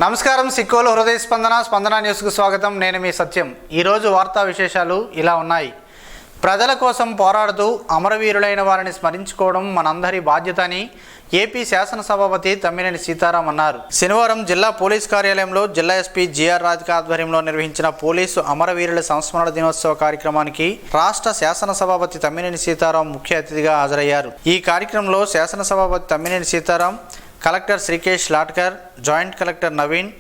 నమస్కారం సిక్కోలు హృదయ స్పందన న్యూస్కు స్వాగతం. నేను మీ సత్యం. ఈరోజు వార్తా విశేషాలు ఇలా ఉన్నాయి. ప్రజల కోసం పోరాడుతూ అమరవీరులైన వారిని స్మరించుకోవడం మనందరి బాధ్యత అని ఏపీ శాసనసభాపతి తమ్మినేని సీతారాం అన్నారు. శనివారం జిల్లా పోలీస్ కార్యాలయంలో జిల్లా ఎస్పీ జిఆర్ రాధిక ఆధ్వర్యంలో నిర్వహించిన పోలీసు అమరవీరుల సంస్మరణ దినోత్సవ కార్యక్రమానికి రాష్ట్ర శాసనసభాపతి తమ్మినేని సీతారాం ముఖ్య అతిథిగా హాజరయ్యారు. ఈ కార్యక్రమంలో శాసనసభాపతి Tammineni Sitaram, collector Shrikesh Latkar, joint collector Naveen,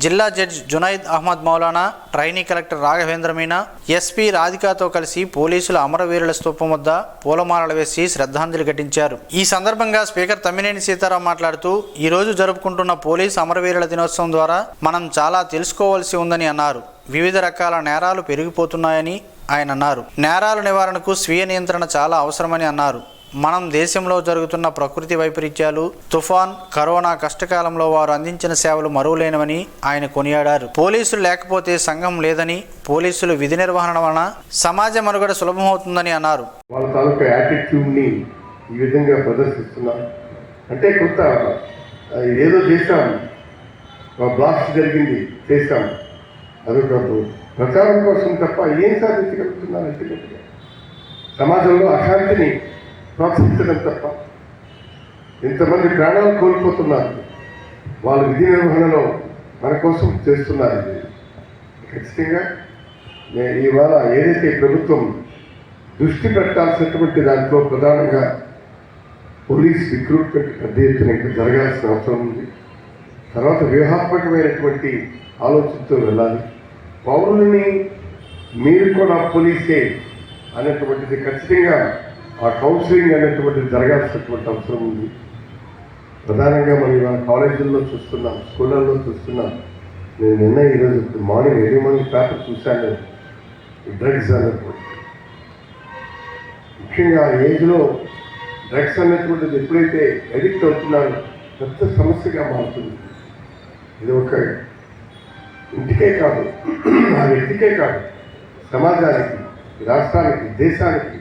జిల్లా judge Junaid Ahmed Maulana, trainee collector Raghavendra Meena, SP రాధికతో కలిసి పోలీసుల అమరవీరుల స్తూపం వద్ద పూలమాలలు వేసి శ్రద్ధాంజలి ఘటించారు. ఈ సందర్భంగా స్పీకర్ తమ్మినేని సీతారాం మాట్లాడుతూ ఈరోజు జరుపుకుంటున్న పోలీసు అమరవీరుల దినోత్సవం ద్వారా మనం చాలా తెలుసుకోవాల్సి ఉందని అన్నారు. వివిధ రకాల నేరాలు పెరిగిపోతున్నాయని ఆయన అన్నారు. నేరాల నివారణకు స్వీయ నియంత్రణ చాలా అవసరమని అన్నారు. మనం దేశంలో జరుగుతున్న ప్రకృతి వైపరీత్యాలు, తుఫాన్, కరోనా కష్టకాలంలో వారు అందించిన సేవలు మరువలేనివని ఆయన కొనియాడారు. పోలీసులు లేకపోతే సంఘం లేదని, పోలీసులు విధి నిర్వహణ వలన సమాజ మనుగడ సులభమవుతుందని అన్నారు. వాళ్ళ తాలూకా యాటిట్యూడ్ని ఈ విధంగా ప్రదర్శిస్తున్నారు అంటే కొంత ఏదో చేశాం, బ్లాస్ట్ జరిగింది చేశాం, అదొక ప్రచారం కోసం తప్ప ఏం సాధించగలుగుతున్నారు అంటే సమాజంలో అశాంతిని ప్రోత్సహించడం తప్ప. ఇంతమంది ప్రాణాలు కోల్పోతున్నారు, వాళ్ళు విధి నిర్వహణలో మన కోసం చేస్తున్నారు. ఖచ్చితంగా ఇవాళ ఏదైతే ప్రభుత్వం దృష్టి పెట్టాల్సినటువంటి దాంట్లో ప్రధానంగా పోలీస్ రిక్రూట్మెంట్ పెద్ద ఎత్తున ఇంకా జరగాల్సిన అవసరం ఉంది. తర్వాత వ్యూహాత్మకమైనటువంటి ఆలోచనతో వెళ్ళాలి. పౌరులని మీరు కూడా పోలీసే అనేటువంటిది ఖచ్చితంగా ఆ కౌన్సిలింగ్ అనేటువంటిది జరగాల్సినటువంటి అవసరం ఉంది. ప్రధానంగా మనం ఇవాళ కాలేజీల్లో చూస్తున్నాం, స్కూళ్ళల్లో చూస్తున్నాం. నేను నిన్న ఈరోజు మార్నింగ్ ఎర్లీ మార్నింగ్ పేపర్ చూశాను. డ్రగ్స్ అనేటువంటి ముఖ్యంగా ఆ ఏజ్లో డ్రగ్స్ అనేటువంటిది ఎప్పుడైతే అడిక్ట్ అవుతున్నారో పెద్ద సమస్యగా మారుతుంది. ఇది ఒక ఇంటికే కాదు, ఆ వ్యక్తికే కాదు, సమాజానికి, రాష్ట్రానికి, దేశానికి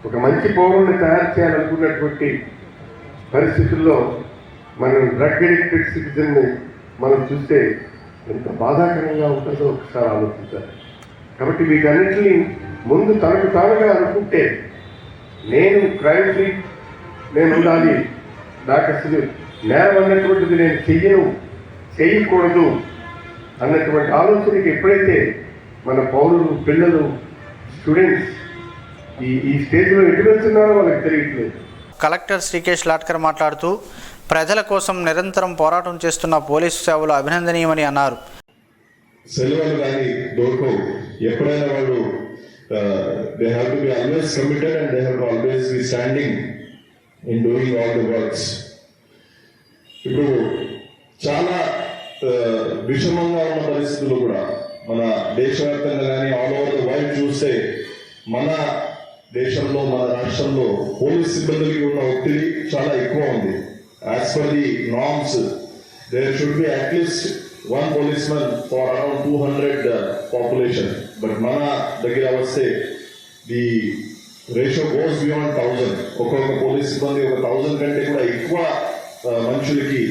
ఒక మంచి పౌరుల్ని తయారు చేయాలనుకున్నటువంటి పరిస్థితుల్లో మనం డ్రగ్ అడిక్టెడ్ సిటిజన్ని మనం చూస్తే ఎంత బాధాకరంగా ఉంటుందో ఒకసారి ఆలోచించాలి. కాబట్టి వీటన్నిటినీ ముందు తనకు తానుగా అనుకుంటే నేను క్రైమ్ ఫ్రీ నేను ఉండాలి, నాకు అసలు నేరం అన్నటువంటిది నేను చేయకూడదు అన్నటువంటి ఆలోచనకి ఎప్పుడైతే మన పౌరులు, పిల్లలు, స్టూడెంట్స్ ఈ స్టేజ్లో ఎటు వెళ్తున్నారో వాళ్ళకి తెలియట్లేదు. కలెక్టర్ శ్రీకేష్ లాట్కర్ మాట్లాడుతూ ప్రజల కోసం నిరంతరం పోరాటం చేస్తున్న పోలీసు సేవలు అభినందనీయమని అన్నారు. సెలవులు కానీ దొరకవు. ఎప్పుడైనా వాళ్ళు they have to be always committed and they have to always be standing in doing all the works. ఇప్పుడు చాలా విషమంగా ఉన్న పరిస్థితులు కూడా మన దేశవ్యాప్తంగా కానీ ఆల్ ఓవర్ ద వరల్డ్ చూస్తే మన దేశంలో, మన రాష్ట్రంలో పోలీస్ సిబ్బందికి ఉన్న ఒత్తిడి చాలా ఎక్కువ ఉంది. As per the norms there should be at least 1 policeman for around 200 population. But మన దగ్గర వస్తే ది రేషియో గోస్ బియాండ్ 1000. ఒక్కొక్క పోలీస్ సిబ్బంది 1000 కంటే కూడా ఎక్కువ మనుషులకి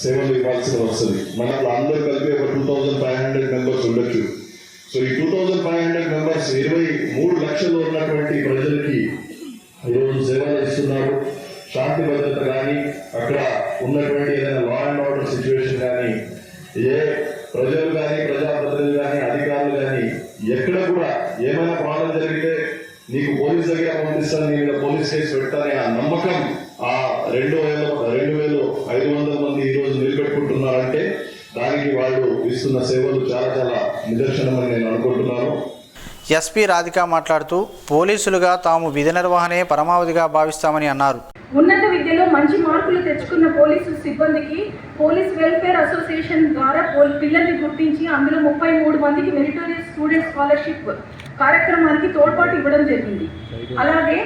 సేవలు ఇవ్వాల్సి వస్తుంది. మనలో అందరూ కలిపి ఒక 2500 మెంబర్స్ ఉండొచ్చు. సో ఈ 2500 మెంబర్స్ 23 లక్షలు ఉన్నటువంటి ప్రజలకి ఈరోజు సేవలు ఇస్తున్నారు. శాంతి భద్రత కానీ, అక్కడ ఉన్నటువంటి ఏదైనా లా అండ్ ఆర్డర్ సిచ్యువేషన్ కానీ, ఏ ప్రజలు కానీ, ప్రజాప్రతినిధులు కానీ, అధికారులు కానీ ఎక్కడ కూడా ఏమైనా ప్రాబ్లం జరిగితే నీకు పోలీస్ దగ్గర పంపిస్తాను, నీ మీద పోలీస్ కేసు పెడతానే ఆ నమ్మకం ఆ 2500 మంది ఈరోజు నిలబెట్టుకుంటున్నారంటే దానికి వాళ్ళు ఇస్తున్న సేవలు చాలా చాలా నిదర్శనమని నేను అనుకుంటున్నాను. ఎస్పీ రాధిక మాట్లాడుతూ పోలీసులుగా తాము విధి నిర్వహణే పరమావధిగా భావిస్తామని అన్నారు. ఉన్నత విద్యలో మంచి మార్కులు తెచ్చుకున్న పోలీసు సిబ్బందికి పోలీస్ వెల్ఫేర్ అసోసియేషన్ ద్వారా పిల్లల్ని గుర్తించి అందులో 33 మందికి మెరిటోరియస్ స్టూడెంట్ స్కాలర్షిప్ కార్యక్రమానికి తోడ్పాటు ఇవ్వడం జరిగింది. అలాగే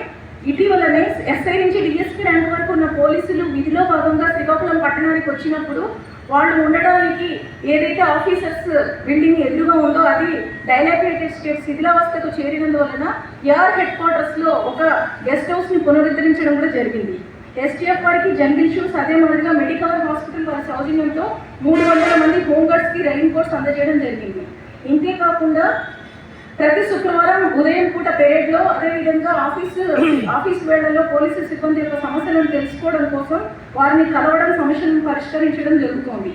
ఇటీవలనే ఎస్ఐ నుంచి డిఎస్పీ ర్యాంక్ వరకు ఉన్న పోలీసులు విధిలో భాగంగా శ్రీకాకుళం పట్టణానికి వచ్చినప్పుడు వాళ్ళు ఉండడానికి ఏదైతే ఆఫీసర్స్ బిల్డింగ్ ఎదురుగా ఉందో అది డైలాపిడేటెడ్ స్టేట్ శిథిలావస్థకు చేరినందువలన యార్ హెడ్ క్వార్టర్స్లో ఒక గెస్ట్ హౌస్ని పునరుద్ధరించడం కూడా జరిగింది. ఎస్టీఎఫ్ వారికి జంగిల్ షూస్, అదే మాదిరిగా మెడికల్ హాస్పిటల్ వారి సౌజన్యంతో 300 మంది హోంగార్డ్స్కి రెయిన్ కోట్స్ అందజేయడం జరిగింది. ఇంతే కాకుండా ప్రతి శుక్రవారం ఉదయం పూట పెరేడ్లో, అదేవిధంగా ఆఫీస్ వేళల్లో పోలీసు సిబ్బంది యొక్క సమస్యలను తెలుసుకోవడం కోసం వారిని కలవడం, సమస్యలను పరిష్కరించడం జరుగుతోంది.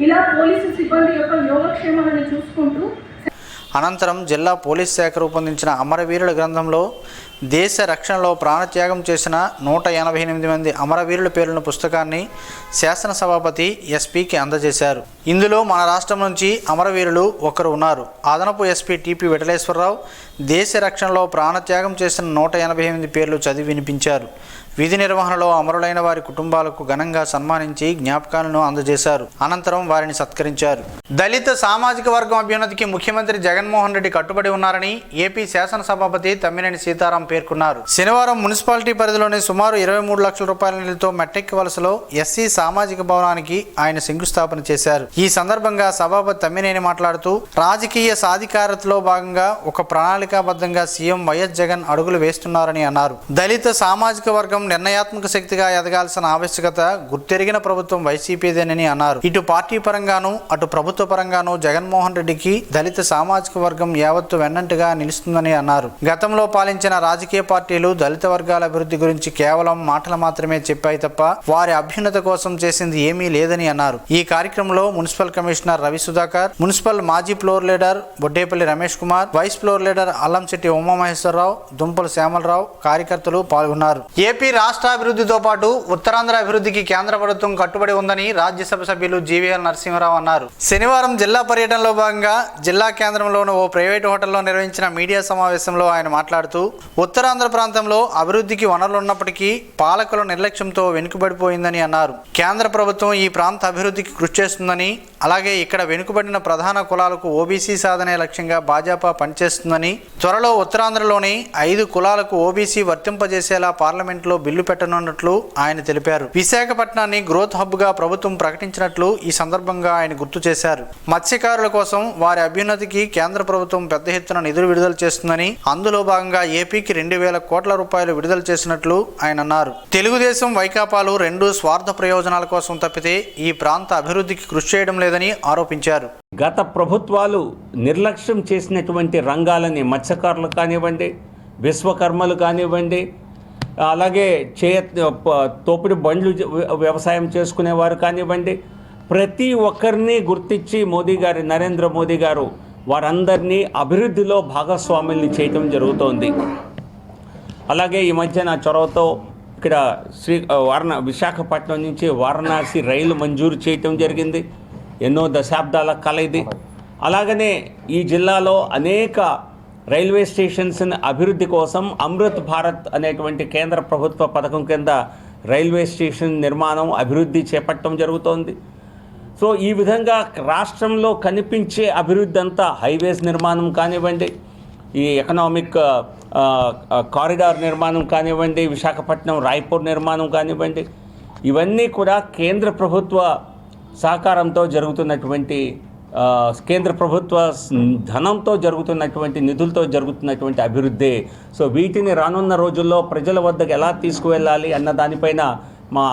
ఇలా పోలీసు సిబ్బంది యొక్క యోగక్షేమాలను చూసుకుంటూ అనంతరం జిల్లా పోలీస్ శాఖ రూపొందించిన అమరవీరుల గ్రంథంలో దేశ రక్షణలో ప్రాణత్యాగం చేసిన 188 మంది అమరవీరుల పేర్లను పుస్తకాన్ని శాసనసభాపతి ఎస్పీకి అందజేశారు. ఇందులో మన రాష్ట్రం నుంచి అమరవీరులు ఒకరు ఉన్నారు. అదనపు ఎస్పీ టీపీ వెటలేశ్వరరావు దేశ రక్షణలో ప్రాణత్యాగం చేసిన 188 పేర్లు చదివి వినిపించారు. విధి నిర్వహణలో అమరులైన వారి కుటుంబాలకు ఘనంగా సన్మానించి జ్ఞాపకాలను అందజేశారు. అనంతరం వారిని సత్కరించారు. దళిత సామాజిక వర్గం అభ్యున్నతికి ముఖ్యమంత్రి జగన్మోహన్ రెడ్డి కట్టుబడి ఉన్నారని ఏపీ శాసనసభాపతి తమ్మినేని సీతారాం పేర్కొన్నారు. శనివారం మున్సిపాలిటీ పరిధిలోని సుమారు 23 లక్షల రూపాయల నిధులతో మెట్టెక్కి వలసలో ఎస్సీ సామాజిక భవనానికి ఆయన శంకుస్థాపన చేశారు. ఈ సందర్భంగా సభాపతి తమ్మినేని మాట్లాడుతూ రాజకీయ సాధికారతలో భాగంగా ఒక ప్రణాళికాబద్ధంగా సీఎం వైఎస్ జగన్ అడుగులు వేస్తున్నారని అన్నారు. దళిత సామాజిక వర్గం నిర్ణయాత్మక శక్తిగా ఎదగాల్సిన ఆవశ్యకత గుర్తెరిగిన ప్రభుత్వం వైసీపీదేనని అన్నారు. ఇటు పార్టీ పరంగానూ అటు ప్రభుత్వ పరంగానూ జగన్మోహన్ రెడ్డికి దళిత సామాజిక వర్గం యావత్తు వెన్నంటిగా నిలుస్తుందని అన్నారు. గతంలో పాలించిన రాజకీయ పార్టీలు దళిత వర్గాల అభివృద్ధి గురించి కేవలం మాటలు మాత్రమే చెప్పాయి తప్ప వారి అభ్యున్నత కోసం చేసింది ఏమీ లేదని అన్నారు. ఈ కార్యక్రమంలో municipal commissioner Ravi Sudhakar, municipal మాజీ floor leader Boddepalli Ramesh Kumar, vice floor leader Allamsetti Umamaheswararao, Dumpala Syamalarao కార్యకర్తలు పాల్గొన్నారు. ఏపీ రాష్ట్ర అభివృద్ధితో పాటు ఉత్తరాంధ్ర అభివృద్ధికి కేంద్ర ప్రభుత్వం కట్టుబడి ఉందని రాజ్యసభ సభ్యులు జీవీఎల్ నరసింహారావు అన్నారు. శనివారం జిల్లా పర్యటనలో భాగంగా జిల్లా కేంద్రంలోని ఓ ప్రైవేటు హోటల్లో నిర్వహించిన మీడియా సమావేశంలో ఆయన మాట్లాడుతూ ఉత్తరాంధ్ర ప్రాంతంలో అభివృద్ధికి వనరులు ఉన్నప్పటికీ పాలకుల నిర్లక్ష్యంతో వెనుకబడిపోయిందని అన్నారు. కేంద్ర ప్రభుత్వం ఈ ప్రాంత అభివృద్ధికి కృషి చేస్తుందని, అలాగే ఇక్కడ వెనుకబడిన ప్రధాన కులాలకు ఓబీసీ సాధనే లక్ష్యంగా భాజపా పనిచేస్తుందని, త్వరలో ఉత్తరాంధ్రలోని 5 కులాలకు ఓబీసీ వర్తింపజేసేలా పార్లమెంట్లో బిల్లు పెట్టనున్నట్లు ఆయన తెలిపారు. విశాఖపట్నాన్ని గ్రోత్ హబ్ గా ప్రభుత్వం ప్రకటించినట్లు ఈ సందర్భంగా ఆయన గుర్తు చేశారు. మత్స్యకారుల కోసం వారి అభ్యున్నతికి కేంద్ర ప్రభుత్వం పెద్ద ఎత్తున నిధులు విడుదల చేస్తుందని, అందులో భాగంగా ఏపీకి 2,000 కోట్ల రూపాయలు విడుదల చేసినట్లు ఆయన అన్నారు. తెలుగుదేశం వైకాపాలు రెండు స్వార్థ ప్రయోజనాల కోసం తప్పితే ఈ ప్రాంత అభివృద్ధికి కృషి చేయడం లేదని ఆరోపించారు. గత ప్రభుత్వాలు నిర్లక్ష్యం చేసినటువంటి రంగాలని మత్స్యకారులు కానివ్వండి, విశ్వకర్మలు కానివ్వండి, అలాగే తోపుడు బండ్లు వ్యవసాయం చేసుకునేవారు కానివ్వండి, ప్రతి ఒక్కరిని గుర్తించి నరేంద్ర మోదీ గారు వారందరినీ అభివృద్ధిలో భాగస్వాముల్ని చేయటం జరుగుతోంది. అలాగే ఈ మధ్యన చొరవతో ఇక్కడ విశాఖపట్నం నుంచి వారణాసి రైలు మంజూరు చేయటం జరిగింది. ఎన్నో దశాబ్దాల కల ఇది. అలాగనే ఈ జిల్లాలో అనేక రైల్వే స్టేషన్స్ అభివృద్ధి కోసం అమృత్ భారత్ అనేటువంటి కేంద్ర ప్రభుత్వ పథకం కింద రైల్వే స్టేషన్ నిర్మాణం అభివృద్ధి చేపట్టడం జరుగుతోంది. సో ఈ విధంగా రాష్ట్రంలో కనిపించే అభివృద్ధి అంతా హైవేస్ నిర్మాణం కానివ్వండి, ఈ ఎకనామిక్ కారిడార్ నిర్మాణం కానివ్వండి, విశాఖపట్నం రాయ్పూర్ నిర్మాణం కానివ్వండి, ఇవన్నీ కూడా కేంద్ర ప్రభుత్వ సహకారంతో జరుగుతున్నటువంటి, కేంద్ర ప్రభుత్వ ధనంతో జరుగుతున్నటువంటి, నిధులతో జరుగుతున్నటువంటి అభివృద్ధి. సో వీటిని రానున్న రోజుల్లో ప్రజల వద్దకు ఎలా తీసుకువెళ్ళాలి అన్న దానిపైన మా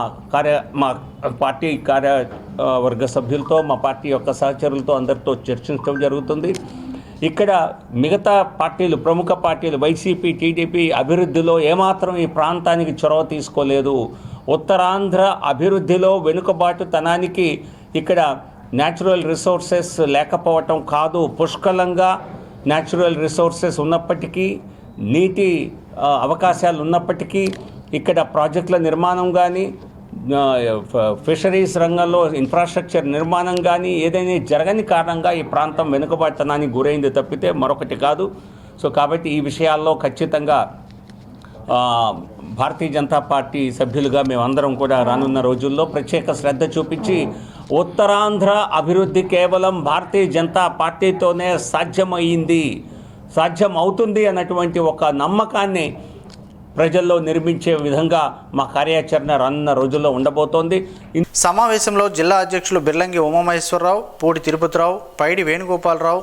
పార్టీ కార్యవర్గ సభ్యులతో, మా పార్టీ యొక్క సహచరులతో అందరితో చర్చించడం జరుగుతుంది. ఇక్కడ మిగతా పార్టీలు, ప్రముఖ పార్టీలు వైసీపీ, టీడీపీ అభివృద్ధిలో ఏమాత్రం ఈ ప్రాంతానికి చొరవ తీసుకోలేదు. ఉత్తరాంధ్ర అభివృద్ధిలో వెనుకబాటుతనానికి ఇక్కడ న్యాచురల్ రిసోర్సెస్ లేకపోవటం కాదు, పుష్కలంగా న్యాచురల్ రిసోర్సెస్ ఉన్నప్పటికీ, నీటి అవకాశాలు ఉన్నప్పటికీ, ఇక్కడ ప్రాజెక్టుల నిర్మాణం కానీ, ఫిషరీస్ రంగంలో ఇన్ఫ్రాస్ట్రక్చర్ నిర్మాణం కానీ ఏదైనా జరగని కారణంగా ఈ ప్రాంతం వెనుకబాటుతనానికి గురైంది తప్పితే మరొకటి కాదు. సో కాబట్టి ఈ విషయాల్లో ఖచ్చితంగా భారతీయ జనతా పార్టీ సభ్యులుగా మేమందరం కూడా రానున్న రోజుల్లో ప్రత్యేక శ్రద్ధ చూపించి ఉత్తరాంధ్ర అభివృద్ధి కేవలం భారతీయ జనతా పార్టీతోనే సాధ్యం అవుతుంది అన్నటువంటి ఒక నమ్మకాన్ని ప్రజల్లో నిర్మించే విధంగా మా కార్యాచరణ రానున్న రోజుల్లో ఉండబోతోంది. సమావేశంలో జిల్లా అధ్యక్షులు బిర్లంగి ఉమామహేశ్వరరావు, పూడి తిరుపతిరావు, పైడి వేణుగోపాలరావు,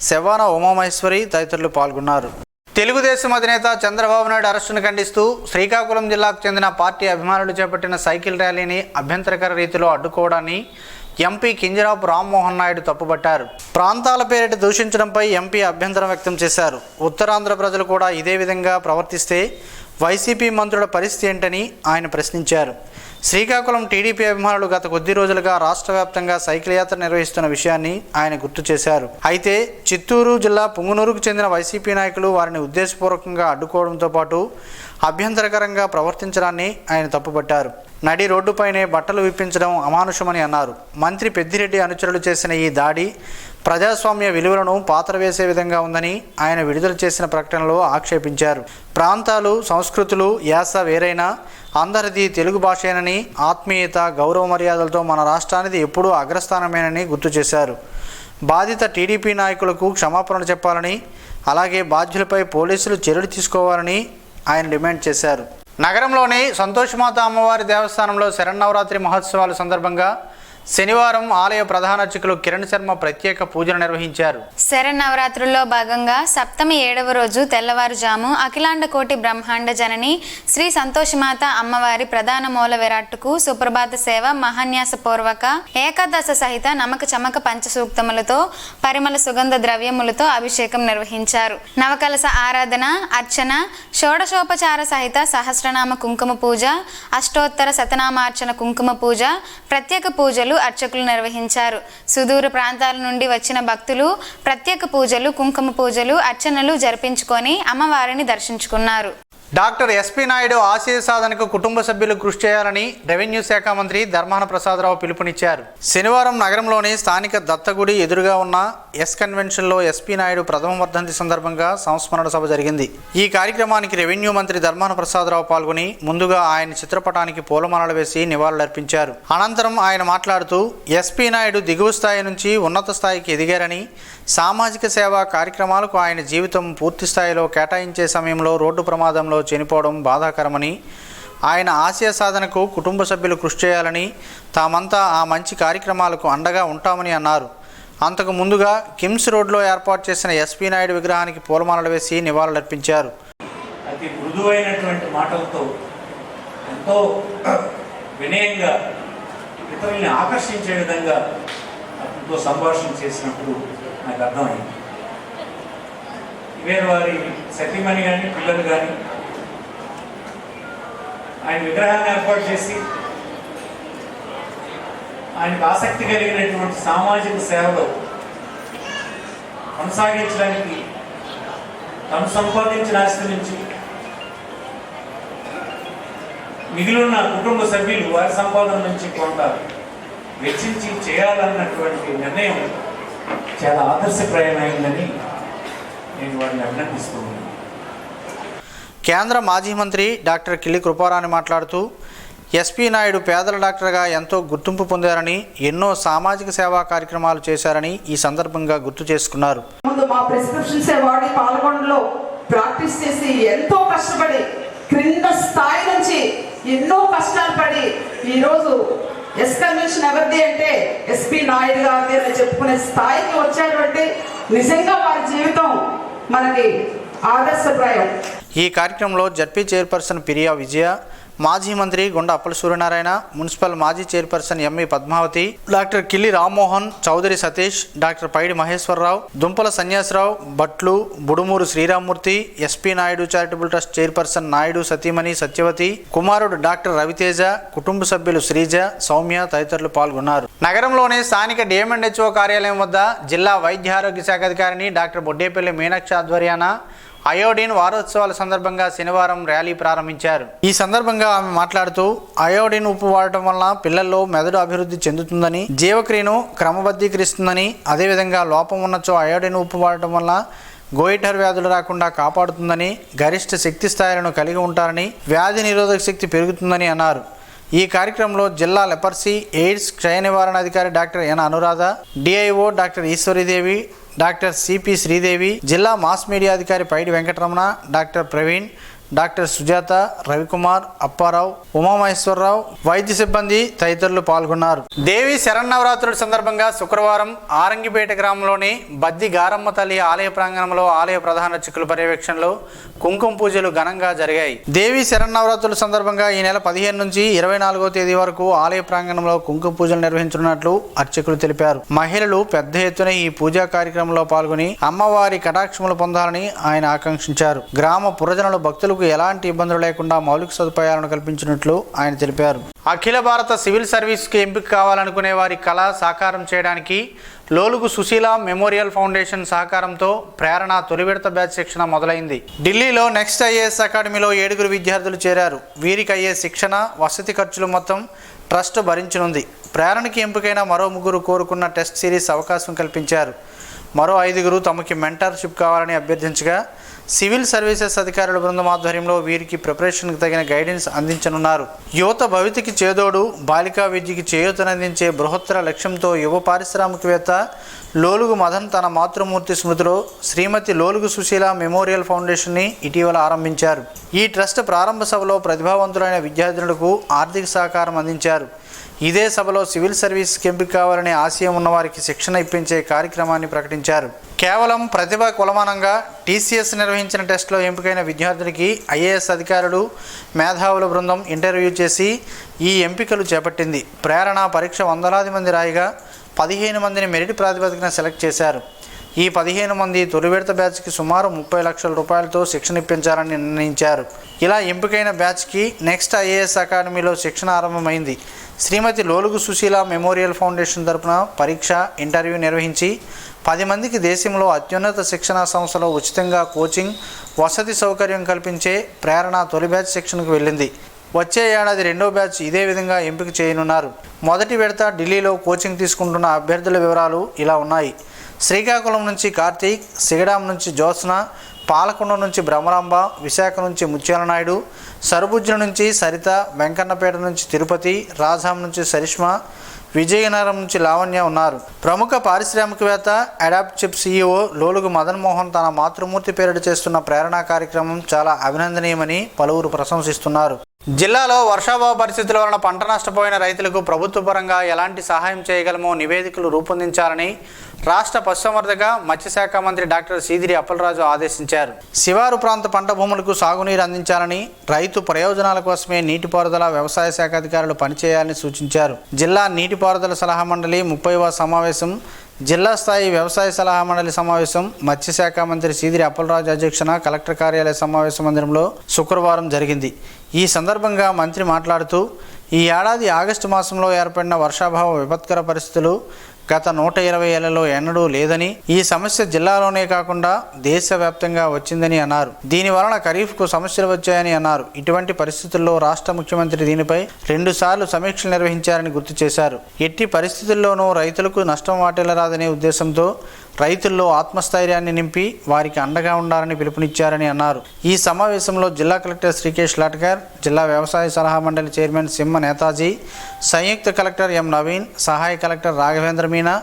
శవాన ఉమామహేశ్వరి తదితరులు పాల్గొన్నారు. తెలుగుదేశం అధినేత చంద్రబాబు నాయుడు అరెస్టును ఖండిస్తూ శ్రీకాకుళం జిల్లాకు చెందిన పార్టీ అభిమానులు చేపట్టిన సైకిల్ ర్యాలీని అభ్యంతరకర రీతిలో అడ్డుకోవడాన్ని ఎంపీ కింజరాపు రామ్మోహన్ నాయుడు తప్పుపట్టారు. ప్రాంతాల పేరిట దూషించడంపై ఎంపీ అభ్యంతరం వ్యక్తం చేశారు. ఉత్తరాంధ్ర ప్రజలు కూడా ఇదే విధంగా ప్రవర్తిస్తే వైసీపీ మంత్రుల పరిస్థితి ఏంటని ఆయన ప్రశ్నించారు. శ్రీకాకుళం టీడీపీ అభిమానులు గత కొద్ది రోజులుగా రాష్ట్ర వ్యాప్తంగా సైకిల్ యాత్ర నిర్వహిస్తున్న విషయాన్ని ఆయన గుర్తు చేశారు. అయితే చిత్తూరు జిల్లా పుంగనూరుకు చెందిన వైసీపీ నాయకులు వారిని ఉద్దేశపూర్వకంగా అడ్డుకోవడంతో పాటు అభ్యంతరకరంగా ప్రవర్తించడాన్ని ఆయన తప్పుపట్టారు. నడి రోడ్డుపైనే బట్టలు విప్పించడం అమానుషమని అన్నారు. మంత్రి పెద్దిరెడ్డి అనుచరులు చేసిన ఈ దాడి ప్రజాస్వామ్య విలువలను పాతరవేసే విధంగా ఉందని ఆయన విడుదల చేసిన ప్రకటనలో ఆక్షేపించారు. ప్రాంతాలు, సంస్కృతులు, యాస వేరైనా అందరిది తెలుగు భాషేనని, ఆత్మీయత, గౌరవ మర్యాదలతో మన రాష్ట్రానికి ఎప్పుడూ అగ్రస్థానమేనని గుర్తు చేశారు. బాధిత టీడీపీ నాయకులకు క్షమాపణలు చెప్పాలని, అలాగే బాధ్యులపై పోలీసులు చర్యలు తీసుకోవాలని ఆయన డిమాండ్ చేశారు. నగరంలోని సంతోషమాత అమ్మవారి దేవస్థానంలో శరన్నవరాత్రి మహోత్సవాల సందర్భంగా శనివారం ఆలయ ప్రధాన అర్చకులు కిరణ్ శర్మ ప్రత్యేక పూజలు నిర్వహించారు. శరన్నవరాత్రుల్లో భాగంగా సప్తమి 7వ రోజు తెల్లవారుజాము అఖిలాండ కోటి బ్రహ్మాండ జనని శ్రీ సంతోషమాత అమ్మవారి ప్రధాన మూల విరాట్టుకు సుప్రభాత సేవ మహాన్యాసపూర్వక ఏకాదశ సహిత నమక చమక పంచసూక్తములతో పరిమళ సుగంధ ద్రవ్యములతో అభిషేకం నిర్వహించారు. నవకలశ ఆరాధన, అర్చన, షోడశోపచార సహిత సహస్రనామ కుంకుమ పూజ, అష్టోత్తర శతనామార్చన కుంకుమ పూజ, ప్రత్యేక పూజలు అర్చకులు నిర్వహించారు. సుదూర ప్రాంతాల నుండి వచ్చిన భక్తులు ప్రత్యేక పూజలు, కుంకుమ పూజలు, అర్చనలు జరిపించుకొని అమ్మవారిని దర్శించుకున్నారు. డాక్టర్ ఎస్పీ నాయుడు ఆశయ సాధనకు కుటుంబ సభ్యులు కృషి చేయాలని రెవెన్యూ శాఖ మంత్రి ధర్మాన ప్రసాదరావు పిలుపునిచ్చారు. శనివారం నగరంలోని స్థానిక దత్తగుడి ఎదురుగా ఉన్న ఎస్ కన్వెన్షన్లో ఎస్పీ నాయుడు ప్రథమ వర్ధంతి సందర్భంగా సంస్మరణ సభ జరిగింది. ఈ కార్యక్రమానికి రెవెన్యూ మంత్రి ధర్మాన ప్రసాదరావు పాల్గొని ముందుగా ఆయన చిత్రపటానికి పూలమాలలు వేసి నివాళులర్పించారు. అనంతరం ఆయన మాట్లాడుతూ ఎస్పీ నాయుడు దిగువ స్థాయి నుంచి ఉన్నత స్థాయికి ఎదిగారని, సామాజిక సేవా కార్యక్రమాలకు ఆయన జీవితం పూర్తి స్థాయిలో కేటాయించే సమయంలో రోడ్డు ప్రమాదంలో చనిపోవడం బాధాకరమని, ఆయన ఆశయ సాధనకు కుటుంబ సభ్యులు కృషి చేయాలని, తామంతా ఆ మంచి కార్యక్రమాలకు అండగా ఉంటామని అన్నారు. అంతకు ముందుగా కిమ్స్ రోడ్లో ఏర్పాటు చేసిన ఎస్పీ నాయుడు విగ్రహానికి పూలమాలలు వేసి నివాళులర్పించారు. అతి మృదువైనటువంటి మాటలతో ఎంతో వినయంగా ఇతరుల్ని ఆకర్షించే విధంగా అతనితో సంభాషణ చేసినప్పుడు నాకు అర్థమైంది. వేరు వారి సతీమణి కానీ పిల్లలు కానీ ఆయన విగ్రహాన్ని ఏర్పాటు చేసి ఆయనకు ఆసక్తి కలిగినటువంటి సామాజిక సేవలో కొనసాగించడానికి తను సంపాదించిన ఆస్తి నుంచి మిగిలిన కుటుంబ సభ్యులు వారి సంపాదన నుంచి కొంత వెచ్చించి చేయాలన్నటువంటి నిర్ణయం చాలా ఆదర్శప్రాయమైందని నేను వారిని అభినందిస్తున్నాను. కేంద్ర మాజీ మంత్రి డాక్టర్ కిల్లి కృపారాణి మాట్లాడుతూ ఎస్పీ నాయుడు పేదల డాక్టర్గా ఎంతో గుర్తింపు పొందారని, ఎన్నో సామాజిక సేవా కార్యక్రమాలు చేశారని ఈ సందర్భంగా గుర్తు చేసుకున్నారు. ముందు మా ప్రిస్క్రిప్షన్స్ వాడి పాల్గొనలో ప్రాక్టీస్ చేసి ఎంతో కష్టపడి క్రింద స్థాయి నుంచి ఎన్నో కష్టాలు పడి ఈరోజు ఎస్ కన్వెన్షన్ ఎవరిది అంటే ఎస్పీ నాయుడు గారిది అని చెప్పుకునే స్థాయికి వచ్చారు అంటే నిజంగా వారి జీవితం మనకి ఆదర్శప్రాయం. ఈ కార్యక్రమంలో జడ్పీ చైర్పర్సన్ పిరియా విజయ, మాజీ మంత్రి గుండా అప్పల సూర్యనారాయణ, మున్సిపల్ మాజీ chairperson M E Padmavati, doctor Killi Rammohan, Chowdary Satish, doctor Paidi Maheswararao, Dumpala Sanyasirao, Bhatlu, Budumuru Sriramamurthy, S P Naidu charitable trust chairperson Naidu సతీమణి సత్యవతి, కుమారుడు డాక్టర్ రవితేజ, కుటుంబ సభ్యులు శ్రీజ, సౌమ్య తదితరులు పాల్గొన్నారు. నగరంలోని స్థానిక డిఎంఎండ్హెచ్ఓ కార్యాలయం వద్ద జిల్లా వైద్య ఆరోగ్య శాఖ అధికారిని డాక్టర్ బొడ్డేపల్లి మీనాక్షి ఆధ్వర్యాన అయోడిన్ వారోత్సవాల సందర్భంగా శనివారం ర్యాలీ ప్రారంభించారు. ఈ సందర్భంగా ఆమె మాట్లాడుతూ అయోడిన్ ఉప్పు వాడటం వల్ల పిల్లల్లో మెదడు అభివృద్ధి చెందుతుందని, జీవక్రియను క్రమబద్ధీకరిస్తుందని, అదేవిధంగా లోపం ఉన్నచో అయోడిన్ ఉప్పు వాడటం వల్ల గోయిటర్ వ్యాధులు రాకుండా కాపాడుతుందని, గరిష్ట శక్తి స్థాయిలను కలిగి ఉంటారని, వ్యాధి నిరోధక శక్తి పెరుగుతుందని అన్నారు. ఈ కార్యక్రమంలో జిల్లా లెపర్సీ, ఎయిడ్స్, క్షయ నివారణ అధికారి doctor N Anuradha, DIO doctor Eshwaridevi, doctor CP Sridevi, జిల్లా మాస్ మీడియా అధికారి పైడి వెంకటరమణ, డాక్టర్ ప్రవీణ్, డాక్టర్ సుజాత, రవికుమార్, అప్పారావు, ఉమామహేశ్వరరావు, వైద్య సిబ్బంది తదితరులు పాల్గొన్నారు. దేవి శరన్నవరాత్రుల సందర్భంగా శుక్రవారం ఆరంగిపేట గ్రామంలోని బద్ది గారమ్మ తల్లి ఆలయ ప్రాంగణంలో ఆలయ ప్రధాన అర్చకుల పర్యవేక్షణలో కుంకుమ పూజలు ఘనంగా జరిగాయి. దేవి శరన్నవరాత్రుల సందర్భంగా ఈ నెల 15 నుంచి 24వ తేదీ వరకు ఆలయ ప్రాంగణంలో కుంకుమ పూజలు నిర్వహించనున్నట్లు అర్చకులు తెలిపారు. మహిళలు పెద్ద ఎత్తున ఈ పూజా కార్యక్రమంలో పాల్గొని అమ్మవారి కటాక్షములు పొందాలని ఆయన ఆకాంక్షించారు. గ్రామ పురజనులు భక్తులకు ఎలాంటి ఇబ్బందులు లేకుండా మౌలిక సదుపాయాలను కల్పించినట్లు ఆయన తెలిపారు. అఖిల భారత సివిల్ సర్వీస్కి ఎంపిక కావాలనుకునే వారి కళ సాకారం చేయడానికి లోలుగు సుశీల మెమోరియల్ ఫౌండేషన్ సహకారంతో ప్రేరణ తొలి విడత బ్యాచ్ శిక్షణ మొదలైంది. ఢిల్లీలో నెక్స్ట్ ఐఏఎస్ అకాడమీలో 7 విద్యార్థులు చేరారు. వీరికి అయ్యే శిక్షణ, వసతి ఖర్చులు మొత్తం ట్రస్ట్ భరించనుంది. ప్రేరణకి ఎంపికైన మరో 3 కోరుకున్న టెస్ట్ సిరీస్ అవకాశం కల్పించారు. మరో 5 తమకి మెంటర్షిప్ కావాలని అభ్యర్థించగా సివిల్ సర్వీసెస్ అధికారుల బృందం ఆధ్వర్యంలో వీరికి ప్రిపరేషన్కి తగిన గైడెన్స్ అందించనున్నారు. యువత భవితకి చేదోడు, బాలికా విద్యకి చేయూతనందించే బృహత్తర లక్ష్యంతో యువ పారిశ్రామికవేత్త లోలుగు మదన్ తన మాతృమూర్తి స్మృతిలో శ్రీమతి లోలుగు సుశీల మెమోరియల్ ఫౌండేషన్ని ఇటీవల ఆరంభించారు. ఈ ట్రస్ట్ ప్రారంభ సభలో ప్రతిభావంతులైన విద్యార్థులకు ఆర్థిక సహకారం అందించారు. ఇదే సభలో సివిల్ సర్వీస్కి ఎంపిక కావాలనే ఆశయం ఉన్నవారికి శిక్షణ ఇప్పించే కార్యక్రమాన్ని ప్రకటించారు. కేవలం ప్రతిభ కొలమానంగా టీసీఎస్ నిర్వహించిన టెస్టులో ఎంపికైన విద్యార్థులకి ఐఏఎస్ అధికారులు, మేధావుల బృందం ఇంటర్వ్యూ చేసి ఈ ఎంపికలు చేపట్టింది. ప్రేరణ పరీక్ష వందలాది మంది రాయిగా 15 మందిని మెరిట్ ప్రాతిపదికన సెలెక్ట్ చేశారు. ఈ 15 మంది తొలి విడత బ్యాచ్కి సుమారు 30 లక్షల రూపాయలతో శిక్షణ ఇప్పించాలని నిర్ణయించారు. ఇలా ఎంపికైన బ్యాచ్కి నెక్స్ట్ ఐఏఎస్ అకాడమీలో శిక్షణ ఆరంభమైంది. శ్రీమతి లోలుగు సుశీల మెమోరియల్ ఫౌండేషన్ తరపున పరీక్ష, ఇంటర్వ్యూ నిర్వహించి 10 మందికి దేశంలో అత్యున్నత శిక్షణా సంస్థలో ఉచితంగా కోచింగ్, వసతి సౌకర్యం కల్పించే ప్రేరణ తొలి బ్యాచ్ శిక్షణకు వెళ్ళింది. వచ్చే ఏడాది 2వ బ్యాచ్ ఇదే విధంగా ఎంపిక చేయనున్నారు. మొదటి విడత ఢిల్లీలో కోచింగ్ తీసుకుంటున్న అభ్యర్థుల వివరాలు ఇలా ఉన్నాయి. శ్రీకాకుళం నుంచి కార్తీక్, సిగడాం నుంచి జ్యోత్స్న, పాలకొండ నుంచి బ్రహ్మరాంబ, విశాఖ నుంచి ముత్యాల నాయుడు, సరుబుజ్జల నుంచి సరిత, వెంకన్నపేట నుంచి తిరుపతి, రాజాం నుంచి సరిష్మా, విజయనగరం నుంచి లావణ్య ఉన్నారు. ప్రముఖ పారిశ్రామికవేత్త, adapt chip CEO Lolugu Madan Mohan తన మాతృమూర్తి పేరిట చేస్తున్న ప్రేరణ కార్యక్రమం చాలా అభినందనీయమని పలువురు ప్రశంసిస్తున్నారు. జిల్లాలో వర్షాభావ పరిస్థితుల వలన పంట నష్టపోయిన రైతులకు ప్రభుత్వ పరంగా ఎలాంటి సహాయం చేయగలమో నివేదికలు రూపొందించాలని రాష్ట్ర పశుసంవర్ధక, మత్స్యశాఖ మంత్రి డాక్టర్ సీదిరి అప్పలరాజు ఆదేశించారు. శివారు ప్రాంత పంట భూములకు సాగునీరు అందించాలని, రైతు ప్రయోజనాల కోసమే నీటిపారుదల, వ్యవసాయ శాఖ అధికారులు పనిచేయాలని సూచించారు. జిల్లా నీటిపారుదల సలహా మండలి 30వ సమావేశం, జిల్లా స్థాయి వ్యవసాయ సలహా మండలి సమావేశం మత్స్యశాఖ మంత్రి సీదిరి అప్పలరాజు అధ్యక్షన కలెక్టర్ కార్యాలయ సమావేశ మందిరంలో శుక్రవారం జరిగింది. ఈ సందర్భంగా మంత్రి మాట్లాడుతూ ఈ ఏడాది ఆగస్టు మాసంలో ఏర్పడిన వర్షాభావ విపత్కర పరిస్థితులు గత 120 ఏళ్లలో ఎన్నడూ లేదని, ఈ సమస్య జిల్లాలోనే కాకుండా దేశవ్యాప్తంగా వచ్చిందని అన్నారు. దీని వలన ఖరీఫ్కు సమస్యలు వచ్చాయని అన్నారు. ఇటువంటి పరిస్థితుల్లో రాష్ట్ర ముఖ్యమంత్రి దీనిపై 2 సార్లు సమీక్షలు నిర్వహించారని గుర్తు చేశారు. ఎట్టి పరిస్థితుల్లోనూ రైతులకు నష్టం వాటిల్లరాదనే ఉద్దేశంతో రైతుల్లో ఆత్మస్థైర్యాన్ని నింపి వారికి అండగా ఉండాలని పిలుపునిచ్చారని అన్నారు. ఈ సమావేశంలో జిల్లా కలెక్టర్ శ్రీకేష్ లాట్కర్, జిల్లా వ్యవసాయ సలహా మండలి చైర్మన్ సింహ నేతాజీ, సంయుక్త కలెక్టర్ ఎం నవీన్, సహాయ కలెక్టర్ రాఘవేంద్ర మీనా,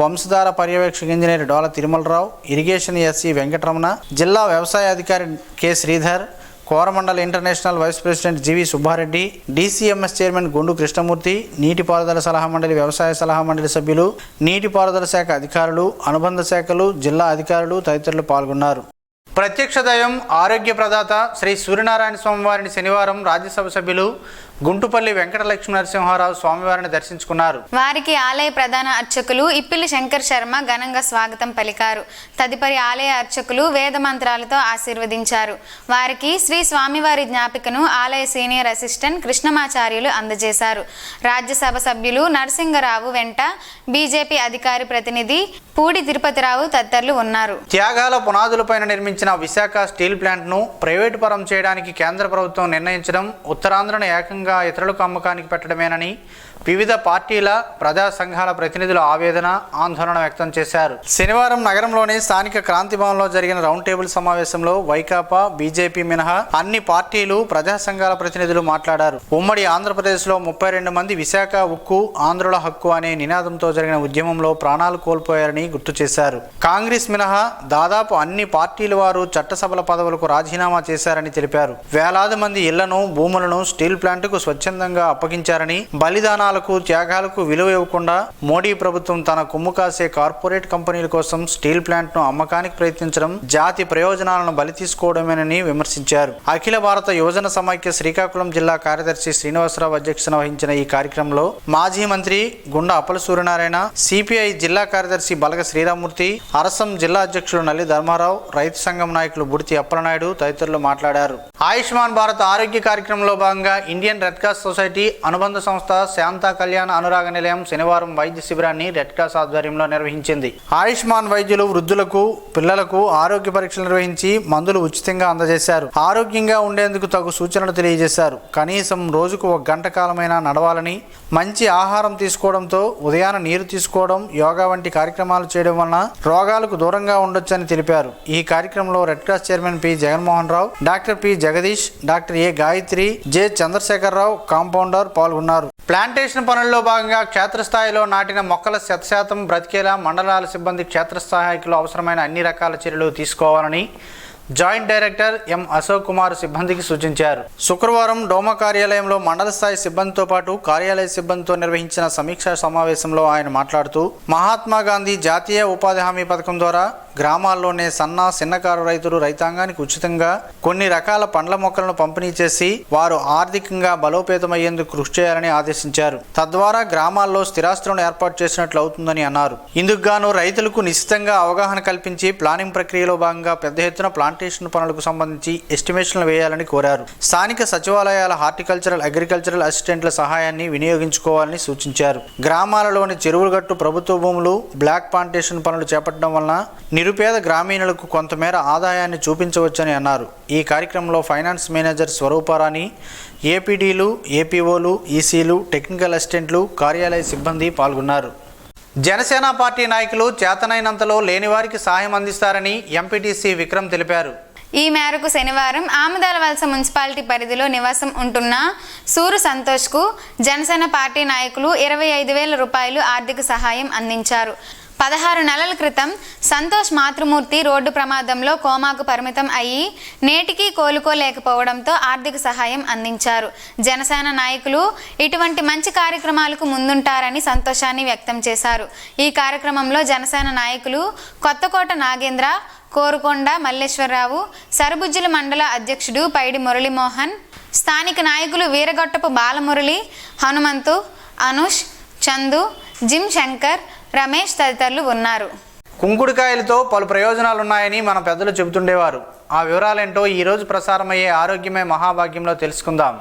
వంశధార పర్యవేక్షక engineer Dola Tirumalarao, irrigation SC Venkataramana, జిల్లా వ్యవసాయ అధికారి K Sridhar, Coromandel International vice president GV Subbareddy, DCMS chairman Gundu Krishnamurthy, నీటిపారుదల సలహా మండలి, వ్యవసాయ సలహా మండలి సభ్యులు, నీటిపారుదల శాఖ అధికారులు, అనుబంధ శాఖలు, జిల్లా అధికారులు తదితరులు పాల్గొన్నారు. ప్రత్యక్ష దైవం, ఆరోగ్య ప్రదాత శ్రీ సూర్యనారాయణ స్వామివారిని శనివారం రాజ్యసభ సభ్యులు గుంటుపల్లి వెంకట లక్ష్మీ నరసింహారావు స్వామివారిని దర్శించుకున్నారు. వారికి ఆలయ ప్రధాన అర్చకులు ఇప్పిలి శంకర్ శర్మ ఘనంగా స్వాగతం పలికారు. తదుపరి ఆలయ అర్చకులు వేద మంత్రాలతో ఆశీర్వదించారు. వారికి శ్రీ స్వామివారి జ్ఞాపికను ఆలయ సీనియర్ అసిస్టెంట్ కృష్ణమాచార్యులు అందజేశారు. రాజ్యసభ సభ్యులు నరసింగరావు వెంట బీజేపీ అధికారి ప్రతినిధి పూడి తిరుపతిరావు తదితరులు ఉన్నారు. త్యాగాల పునాదులపైన నిర్మించిన విశాఖ స్టీల్ ప్లాంట్ను ప్రైవేటు పరం చేయడానికి కేంద్ర ప్రభుత్వం నిర్ణయించడం ఉత్తరాంధ్రను ఏకంగా ఇతరులకు అమ్మకానికి పెట్టడమేనని వివిధ పార్టీల ప్రజా సంఘాల ప్రతినిధులు ఆవేదన ఆందోళన వ్యక్తం చేశారు. శనివారం నగరంలోని స్థానిక క్రాంతి భవన్లో జరిగిన రౌండ్ టేబుల్ సమావేశంలో వైకాపా, బీజేపీ మినహా అన్ని పార్టీలు ప్రజా సంఘాల ప్రతినిధులు మాట్లాడారు. ఉమ్మడి ఆంధ్రప్రదేశ్లో 32 మంది విశాఖ ఉక్కు ఆంధ్రుల హక్కు అనే నినాదంతో జరిగిన ఉద్యమంలో ప్రాణాలు కోల్పోయారని గుర్తు చేశారు. కాంగ్రెస్ మినహా దాదాపు అన్ని పార్టీల వారు చట్టసభల పదవులకు రాజీనామా చేశారని తెలిపారు. వేలాది మంది ఇళ్లను, భూములను స్టీల్ ప్లాంట్కు స్వచ్ఛందంగా అప్పగించారని, బలిదానాలకు, త్యాగాలకు విలువ ఇవ్వకుండా మోడీ ప్రభుత్వం తన కొమ్ము కాసే కార్పొరేట్ కంపెనీల కోసం స్టీల్ ప్లాంట్ ను అమ్మకానికి ప్రయత్నించడం జాతి ప్రయోజనాలను బలి తీసుకోవడమేనని విమర్శించారు. అఖిల భారత యువజన సమైక్య శ్రీకాకుళం జిల్లా కార్యదర్శి శ్రీనివాసరావు అధ్యక్షతన వహించిన ఈ కార్యక్రమంలో మాజీ మంత్రి గుండా అప్పల సూర్యనారాయణ, సిపిఐ జిల్లా కార్యదర్శి బలగ శ్రీరామూర్తి, అరసం జిల్లా అధ్యక్షులు నల్లి ధర్మారావు, రైతు సంఘం నాయకులు బుడితి అప్పలనాయుడు తదితరులు మాట్లాడారు. ఆయుష్మాన్ భారత్ ఆరోగ్య కార్యక్రమంలో భాగంగా ఇండియన్ రెడ్ క్రాస్ సొసైటీ అనుబంధ సంస్థ శాంతా కళ్యాణ అనురాగ నిలయం శనివారం వైద్య శిబిరాన్ని రెడ్ క్రాస్ ఆధ్వర్యంలో నిర్వహించింది. ఆయుష్మాన్ వైద్యులు వృద్ధులకు, పిల్లలకు ఆరోగ్య పరీక్షలు నిర్వహించి మందులు ఉచితంగా అందజేశారు. ఆరోగ్యంగా ఉండేందుకు తగు సూచనలు తెలియజేశారు. కనీసం రోజుకు 1 గంట కాలమైనా నడవాలని, మంచి ఆహారం తీసుకోవడంతో ఉదయాన నీరు తీసుకోవడం, యోగా వంటి కార్యక్రమాలు చేయడం వలన రోగాలకు దూరంగా ఉండొచ్చని తెలిపారు. ఈ కార్యక్రమంలో Red Cross chairman P Jaganmohan Rao, doctor P Jagadish, doctor A Gayatri, J Chandrasekhararao compounder పాల్గొన్నారు. ప్లాంటేషన్ పనుల్లో భాగంగా క్షేత్రస్థాయిలో నాటిన మొక్కల 100% బ్రతికేలా మండలాల సిబ్బంది క్షేత్రస్థాయిలో అవసరమైన అన్ని రకాల చర్యలు తీసుకోవాలని joint director M Ashok Kumar సిబ్బందికి సూచించారు. శుక్రవారం డోమా కార్యాలయంలో మండల స్థాయి సిబ్బందితో పాటు కార్యాలయ సిబ్బందితో నిర్వహించిన సమీక్షా సమావేశంలో ఆయన మాట్లాడుతూ, మహాత్మా గాంధీ జాతీయ ఉపాధి హామీ పథకం ద్వారా గ్రామాల్లోనే చిన్నకారు రైతులు రైతాంగానికి ఉచితంగా కొన్ని రకాల పండ్ల మొక్కలను పంపిణీ చేసి వారు ఆర్థికంగా బలోపేతమయ్యేందుకు కృషి చేయాలని ఆదేశించారు. తద్వారా గ్రామాల్లో స్థిరాస్తులను ఏర్పాటు చేసినట్లు అవుతుందని అన్నారు. ఇందుకు గాను రైతులకు నిశ్చితంగా అవగాహన కల్పించి ప్లానింగ్ ప్రక్రియలో భాగంగా పెద్ద ఎత్తున ప్లాంటేషన్ పనులకు సంబంధించి ఎస్టిమేషన్లు వేయాలని కోరారు. స్థానిక సచివాలయాల హార్టికల్చరల్, అగ్రికల్చరల్ అసిస్టెంట్ల సహాయాన్ని వినియోగించుకోవాలని సూచించారు. గ్రామాలలోని చెరువుల గట్టు ప్రభుత్వ భూములు, బ్లాక్ ప్లాంటేషన్ పనులు చేపట్టడం వలన నిరుపేద గ్రామీణులకు కొంతమేర ఆదాయాన్ని చూపించవచ్చని అన్నారు. ఈ కార్యక్రమంలో ఫైనాన్స్ మేనేజర్ స్వరూపారాణి, ఏపీడీలు, ఏపీఓలు, ఈసీలు, టెక్నికల్ అసిస్టెంట్లు, కార్యాలయ సిబ్బంది పాల్గొన్నారు. జనసేన పార్టీ నాయకులు చేతనైనంతలో లేనివారికి సాయం అందిస్తారని ఎంపీటీసీ విక్రమ్ తెలిపారు. ఈ మేరకు శనివారం ఆమదాలవలస మున్సిపాలిటీ పరిధిలో నివాసం ఉంటున్న సూరు సంతోష్కు జనసేన పార్టీ నాయకులు 25,000 రూపాయలు ఆర్థిక సహాయం అందించారు. 16 నెలల క్రితం సంతోష్ మాతృమూర్తి రోడ్డు ప్రమాదంలో కోమాకు పరిమితం అయ్యి నేటికి కోలుకోలేకపోవడంతో ఆర్థిక సహాయం అందించారు. జనసేన నాయకులు ఇటువంటి మంచి కార్యక్రమాలకు ముందుంటారని సంతోషాన్ని వ్యక్తం చేశారు. ఈ కార్యక్రమంలో జనసేన నాయకులు కొత్తకోట నాగేంద్ర, కోరుకొండ మల్లేశ్వరరావు, సరుబుజ్జుల మండల అధ్యక్షుడు పైడి మురళీమోహన్, స్థానిక నాయకులు వీరగొట్టపు బాలమురళి, హనుమంతు, అనుష్, చందు, జిమ్ శంకర్, రమేష్ తదితరులు ఉన్నారు. కుంకుడుకాయలతో పలు ప్రయోజనాలున్నాయని మన పెద్దలు చెబుతుండేవారు. ఆ వివరాలేంటో ఈరోజు ప్రసారమయ్యే ఆరోగ్యమే మహాభాగ్యంలో తెలుసుకుందాం.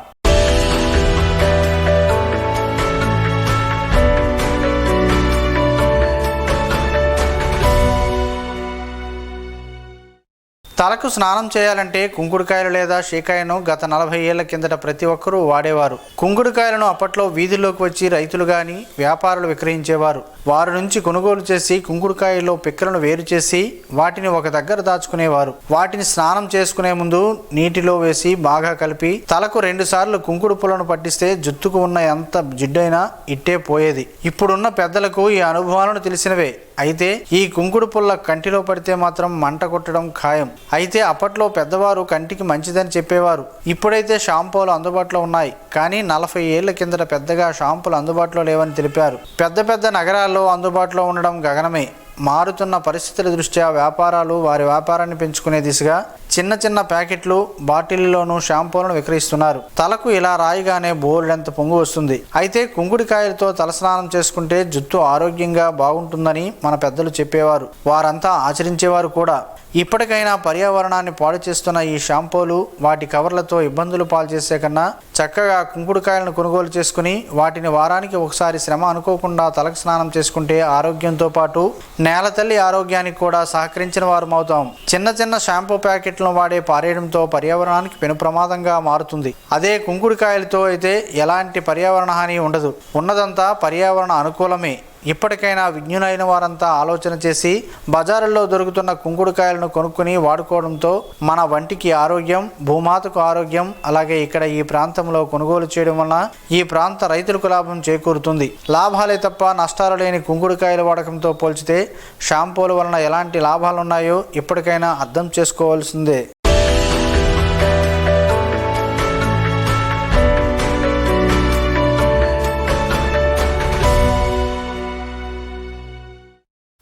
తలకు స్నానం చేయాలంటే కుంకుడుకాయలు లేదా షీకాయను గత 40 ఏళ్ల కిందట ప్రతి ఒక్కరూ వాడేవారు. కుంకుడుకాయలను అప్పట్లో వీధుల్లోకి వచ్చి రైతులు గాని వ్యాపారులు విక్రయించేవారు. వారి నుంచి కొనుగోలు చేసి కుంకుడుకాయల్లో పిక్కలను వేరు చేసి వాటిని ఒక దగ్గర దాచుకునేవారు. వాటిని స్నానం చేసుకునే ముందు నీటిలో వేసి బాగా కలిపి తలకు 2 సార్లు కుంకుడు పుల్లను పట్టిస్తే జుట్టుకు ఉన్న ఎంత జిడ్డైనా ఇట్టే పోయేది. ఇప్పుడున్న పెద్దలకు ఈ అనుభవాలను తెలిసినవే. అయితే ఈ కుంకుడు పుల్ల కంటిలో పడితే మాత్రం మంట కొట్టడం ఖాయం. అయితే అప్పట్లో పెద్దవారు కంటికి మంచిదని చెప్పేవారు. ఇప్పుడైతే షాంపూలు అందుబాటులో ఉన్నాయి. కానీ 40 ఏళ్ల కిందట పెద్దగా షాంపూలు అందుబాటులో లేవని తెలిపారు. పెద్ద పెద్ద నగరాల్లో అందుబాటులో ఉండడం గగనమే. మారుతున్న పరిస్థితుల దృష్ట్యా వ్యాపారాలు వారి వ్యాపారాన్ని పెంచుకునే దిశగా చిన్న చిన్న ప్యాకెట్లు, బాటిల్లోనూ షాంపూలను విక్రయిస్తున్నారు. తలకు ఇలా రాయిగానే బోర్డెంత పొంగు వస్తుంది. అయితే కుంకుడికాయలతో తలస్నానం చేసుకుంటే జుట్టు ఆరోగ్యంగా బాగుంటుందని మన పెద్దలు చెప్పేవారు. వారంతా ఆచరించేవారు కూడా. ఇప్పటికైనా పర్యావరణాన్ని పాడు చేస్తున్న ఈ షాంపూలు వాటి కవర్లతో ఇబ్బందులు పాలు చేసే కన్నా చక్కగా కుంకుడుకాయలను కొనుగోలు చేసుకుని వాటిని వారానికి ఒకసారి శ్రమ అనుకోకుండా తలకు స్నానం చేసుకుంటే ఆరోగ్యంతో పాటు నేల తల్లి ఆరోగ్యానికి కూడా సహకరించిన వారం అవుతాం. చిన్న చిన్న షాంపూ ప్యాకెట్లు చెట్లను వాడే పారేయడంతో పర్యావరణానికి పెను ప్రమాదంగా మారుతుంది. అదే కుంకుడుకాయలతో అయితే ఎలాంటి పర్యావరణ హాని ఉండదు. ఉన్నదంతా పర్యావరణ అనుకూలమే. ఇప్పటికైనా విజ్ఞులైన వారంతా ఆలోచన చేసి బజారుల్లో దొరుకుతున్న కుంకుడుకాయలను కొనుక్కుని వాడుకోవడంతో మన వంటికి ఆరోగ్యం, భూమాతకు ఆరోగ్యం, అలాగే ఇక్కడ ఈ ప్రాంతంలో కొనుగోలు చేయడం వలన ఈ ప్రాంత రైతులకు లాభం చేకూరుతుంది. లాభాలే తప్ప నష్టాలు లేని కుంకుడుకాయల వాడకంతో పోల్చితే షాంపూల వలన ఎలాంటి లాభాలున్నాయో ఇప్పటికైనా అర్థం చేసుకోవాల్సిందే.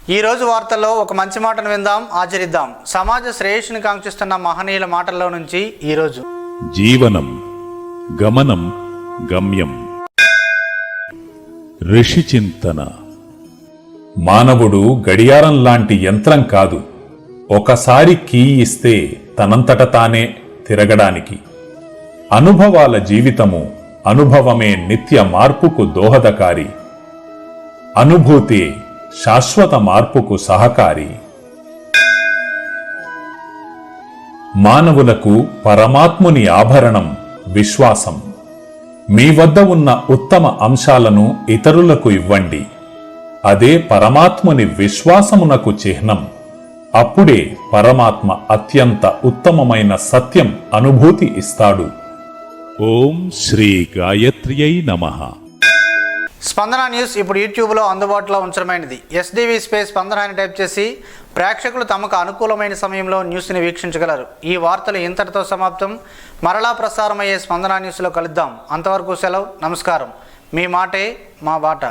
ఈ రోజు వార్తల్లో ఒక మంచి మాటను విందాం, ఆచరిద్దాం. సమాజ శ్రేయస్సును కాంక్షిస్తున్న మహనీయుల మాటల్లో నుంచి ఈరోజు. జీవనం గమనం గమ్యం. ఋషి చింతన. మానవుడు గడియారం లాంటి యంత్రం కాదు. ఒకసారి కీ ఇస్తే తనంతట తానే తిరగడానికి. అనుభవాల జీవితము, అనుభవమే నిత్య మార్పుకు దోహదకారి. అనుభూతి శాశ్వత మార్పుకు సహకారి. మానవులకు పరమాత్ముని ఆభరణం విశ్వాసం. మీ వద్ద ఉన్న ఉత్తమ అంశాలను ఇతరులకు ఇవ్వండి. అదే పరమాత్ముని విశ్వాసమునకు చిహ్నం. అప్పుడే పరమాత్మ అత్యంత ఉత్తమమైన సత్యం అనుభూతి ఇస్తాడు. ఓం శ్రీ గాయత్ర్యై నమః. స్పందన న్యూస్ ఇప్పుడు యూట్యూబ్లో అందుబాటులో ఉంచడమైనది. SDV స్పేస్ స్పందన అని టైప్ చేసి ప్రేక్షకులు తమకు అనుకూలమైన సమయంలో న్యూస్ని వీక్షించగలరు. ఈ వార్తలు ఇంతటితో సమాప్తం. మరలా ప్రసారమయ్యే స్పందన న్యూస్లో కలుద్దాం. అంతవరకు సెలవు. నమస్కారం. మీ మాటే మా బాట.